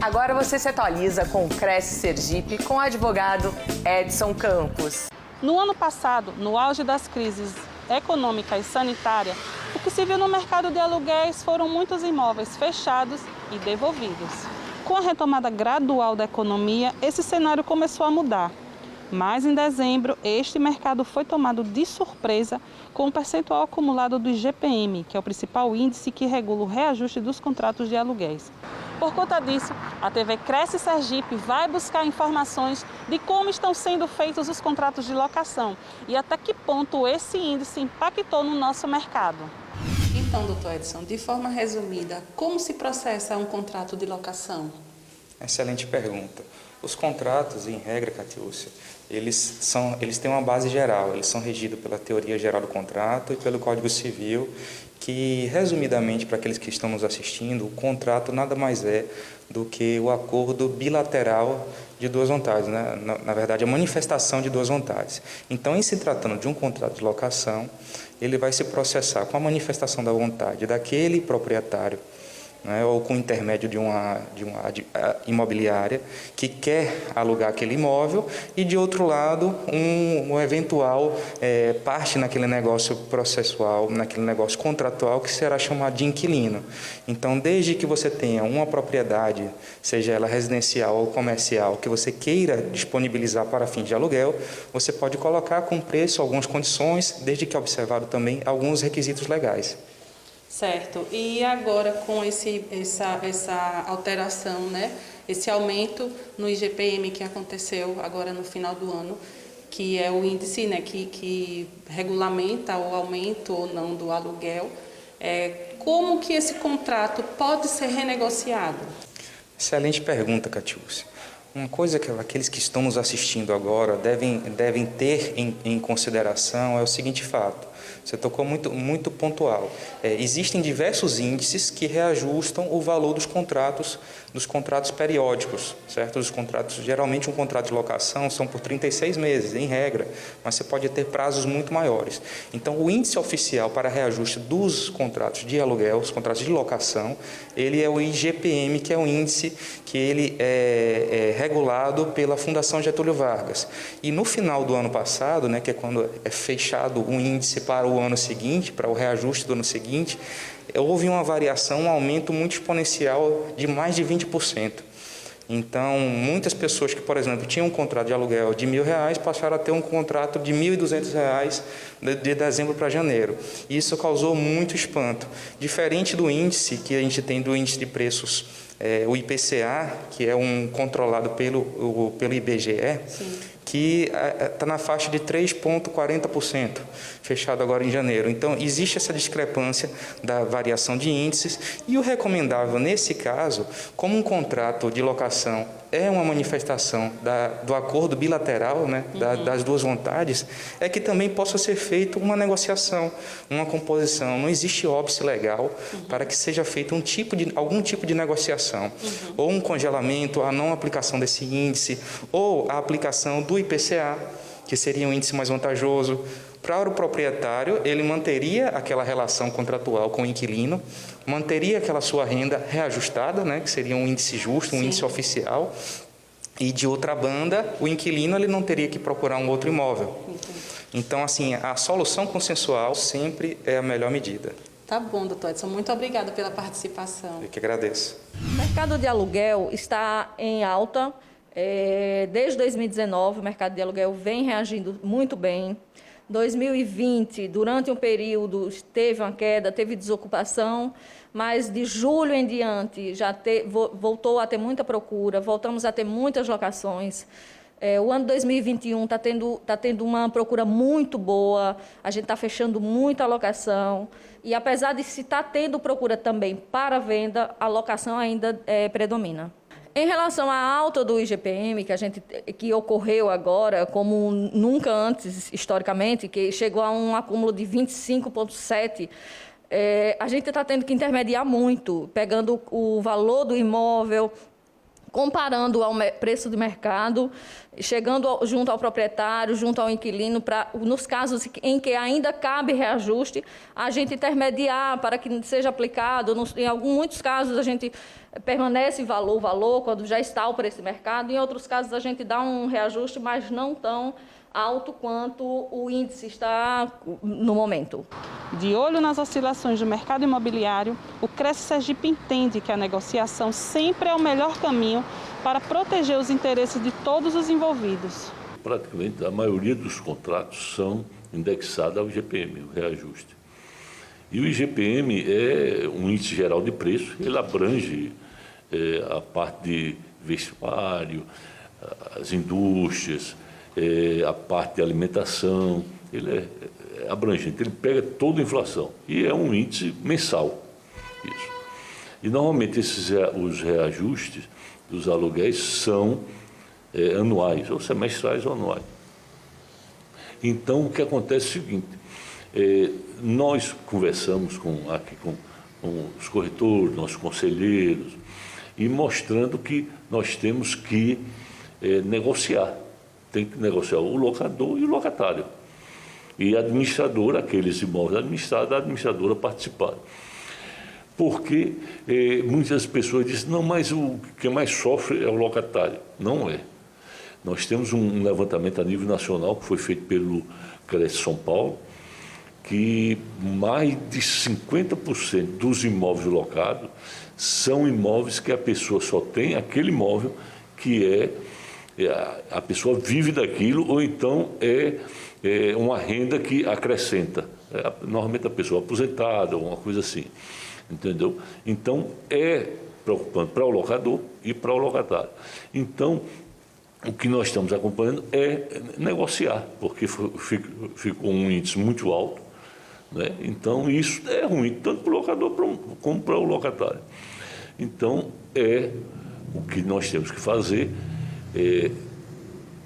Agora você se atualiza com o Cresce Sergipe com o advogado Edson Campos. No ano passado, no auge das crises econômica e sanitária, o que se viu no mercado de aluguéis foram muitos imóveis fechados e devolvidos. Com a retomada gradual da economia, esse cenário começou a mudar. Mas em dezembro, este mercado foi tomado de surpresa com o percentual acumulado do IGPM, que é o principal índice que regula o reajuste dos contratos de aluguéis. Por conta disso, a TV Cresce Sergipe vai buscar informações de como estão sendo feitos os contratos de locação e até que ponto esse índice impactou no nosso mercado. Então, doutor Edson, de forma resumida, como se processa um contrato de locação? Excelente pergunta. Os contratos, em regra, Catiúcia, eles têm uma base geral, eles são regidos pela teoria geral do contrato e pelo Código Civil, que, resumidamente, para aqueles que estão nos assistindo, o contrato nada mais é do que o acordo bilateral de duas vontades, né? Na verdade, a manifestação de duas vontades. Então, em se tratando de um contrato de locação, ele vai se processar com a manifestação da vontade daquele proprietário, né, ou com o intermédio de uma imobiliária que quer alugar aquele imóvel e, de outro lado, um eventual parte naquele negócio processual, naquele negócio contratual que será chamado de inquilino. Então, desde que você tenha uma propriedade, seja ela residencial ou comercial, que você queira disponibilizar para fins de aluguel, você pode colocar com preço algumas condições, desde que observado também alguns requisitos legais. Certo. E agora com essa alteração, né? Esse aumento no IGPM que aconteceu agora no final do ano, que é o índice, né, que regulamenta o aumento ou não do aluguel, como que esse contrato pode ser renegociado? Excelente pergunta, Catiúcia. Uma coisa que aqueles que estão nos assistindo agora devem ter em consideração é o seguinte fato. Você tocou muito pontual. Existem diversos índices que reajustam o valor dos contratos periódicos, certo? Os contratos, geralmente um contrato de locação são por 36 meses, em regra, mas você pode ter prazos muito maiores. Então, o índice oficial para reajuste dos contratos de aluguel, os contratos de locação, ele é o IGPM, que é um índice que ele é regulado pela Fundação Getúlio Vargas. E no final do ano passado, né, que é quando é fechado um índice para o ano seguinte, para o reajuste do ano seguinte, houve uma variação, um aumento muito exponencial de mais de 20%. Então, muitas pessoas que, por exemplo, tinham um contrato de aluguel de R$1.000 passaram a ter um contrato de R$1.200 de dezembro para janeiro. E isso causou muito espanto. Diferente do índice que a gente tem do índice de preços, o IPCA, que é um controlado pelo IBGE, sim, que está na faixa de 3,40%, fechado agora em janeiro. Então, existe essa discrepância da variação de índices e o recomendável, nesse caso, como um contrato de locação é uma manifestação do acordo bilateral, né, das duas vontades, é que também possa ser feita uma negociação, uma composição. Não existe óbice legal para que seja feito algum tipo de negociação, ou um congelamento, a não aplicação desse índice, ou a aplicação do IPCA, que seria um índice mais vantajoso. Para o proprietário, ele manteria aquela relação contratual com o inquilino, manteria aquela sua renda reajustada, né, que seria um índice justo, um índice oficial, e de outra banda, o inquilino ele não teria que procurar um outro imóvel. Então, assim, a solução consensual sempre é a melhor medida. Tá bom, doutor Edson. Muito obrigada pela participação. Eu que agradeço. O mercado de aluguel está em alta. Desde 2019, o mercado de aluguel vem reagindo muito bem. 2020, durante um período, teve uma queda, teve desocupação, mas de julho em diante já voltou a ter muita procura, voltamos a ter muitas locações. O ano 2021 está tendo uma procura muito boa, a gente está fechando muita locação, e apesar de se estar tendo procura também para venda, a locação ainda predomina. Em relação à alta do IGPM, que ocorreu agora, como nunca antes, historicamente, que chegou a um acúmulo de 25,7%, a gente está tendo que intermediar muito, pegando o valor do imóvel, comparando ao preço de mercado, chegando junto ao proprietário, junto ao inquilino, nos casos em que ainda cabe reajuste, a gente intermediar para que seja aplicado. Em muitos casos, a gente permanece valor, quando já está o preço de mercado. Em outros casos, a gente dá um reajuste, mas não tão alto quanto o índice está no momento. De olho nas oscilações do mercado imobiliário, o Cresce Sergipe entende que a negociação sempre é o melhor caminho para proteger os interesses de todos os envolvidos. Praticamente a maioria dos contratos são indexados ao IGPM, o reajuste. E o IGPM é um índice geral de preço, ele abrange a parte de vestuário, as indústrias, a parte de alimentação, ele é abrangente, ele pega toda a inflação e é um índice mensal. Isso. E normalmente os reajustes dos aluguéis são anuais, ou semestrais ou anuais. Então, o que acontece é o seguinte, nós conversamos aqui com os corretores, nossos conselheiros, e mostrando que nós temos que negociar. Tem que negociar o locador e o locatário. E a administradora, aqueles imóveis administrados, a administradora participar. Porque muitas pessoas dizem, não, mas o que mais sofre é o locatário. Não é. Nós temos um levantamento a nível nacional que foi feito pelo Cresce São Paulo, que mais de 50% dos imóveis locados são imóveis que a pessoa só tem aquele imóvel que a pessoa vive daquilo, ou então é uma renda que acrescenta. Normalmente a pessoa é aposentada, uma coisa assim. Entendeu? Então, é preocupante para o locador e para o locatário. Então, o que nós estamos acompanhando é negociar, porque ficou um índice muito alto, né? Então, isso é ruim, tanto para o locador como para o locatário. Então, o que nós temos que fazer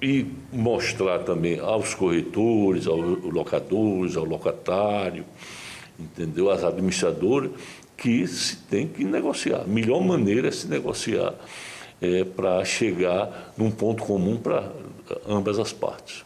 e mostrar também aos corretores, aos locadores, ao locatário, entendeu? Às administradoras, que se tem que negociar. A melhor maneira é se negociar para chegar num ponto comum para ambas as partes.